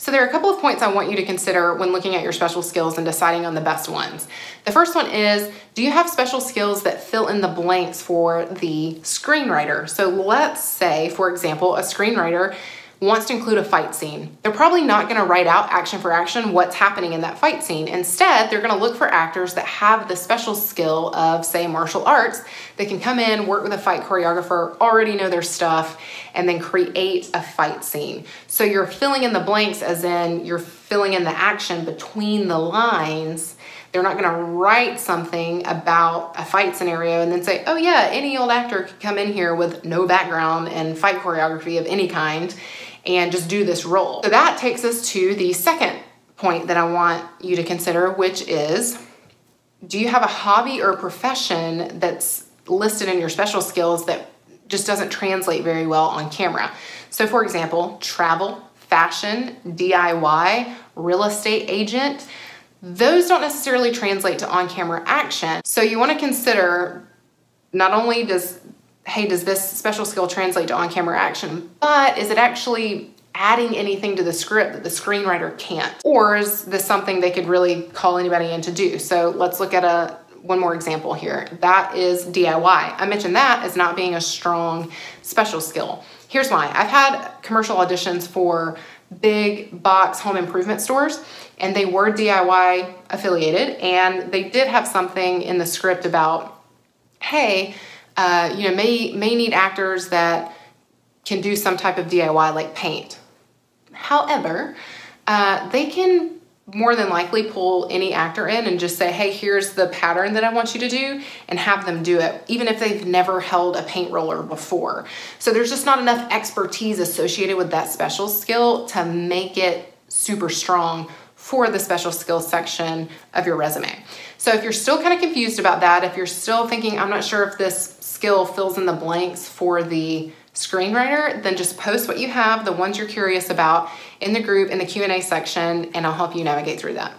So there are a couple of points I want you to consider when looking at your special skills and deciding on the best ones. The first one is, do you have special skills that fill in the blanks for the screenwriter? So let's say, for example, a screenwriter wants to include a fight scene. They're probably not gonna write out action for action what's happening in that fight scene. Instead, they're gonna look for actors that have the special skill of, say, martial arts. They can come in, work with a fight choreographer, already know their stuff, and then create a fight scene. So you're filling in the blanks, as in you're filling in the action between the lines. They're not gonna write something about a fight scenario and then say, oh yeah, any old actor could come in here with no background and fight choreography of any kind and just do this role. So that takes us to the second point that I want you to consider, which is, do you have a hobby or profession that's listed in your special skills that just doesn't translate very well on camera? So for example, travel, fashion, DIY, real estate agent, those don't necessarily translate to on-camera action. So you want to consider not only does this special skill translate to on-camera action, but is it actually adding anything to the script that the screenwriter can't? Or is this something they could really call anybody in to do? So let's look at one more example here. That is DIY. I mentioned that as not being a strong special skill. Here's why. I've had commercial auditions for big box home improvement stores, and they were DIY affiliated, and they did have something in the script about, hey, may need actors that can do some type of DIY like paint. However, they can more than likely pull any actor in and just say, hey, here's the pattern that I want you to do, and have them do it, even if they've never held a paint roller before. So there's just not enough expertise associated with that special skill to make it super strong for the special skills section of your resume. So if you're still kind of confused about that, if you're still thinking, I'm not sure if this skill fills in the blanks for the screenwriter, then just post what you have, the ones you're curious about, in the group, in the Q&A section, and I'll help you navigate through that.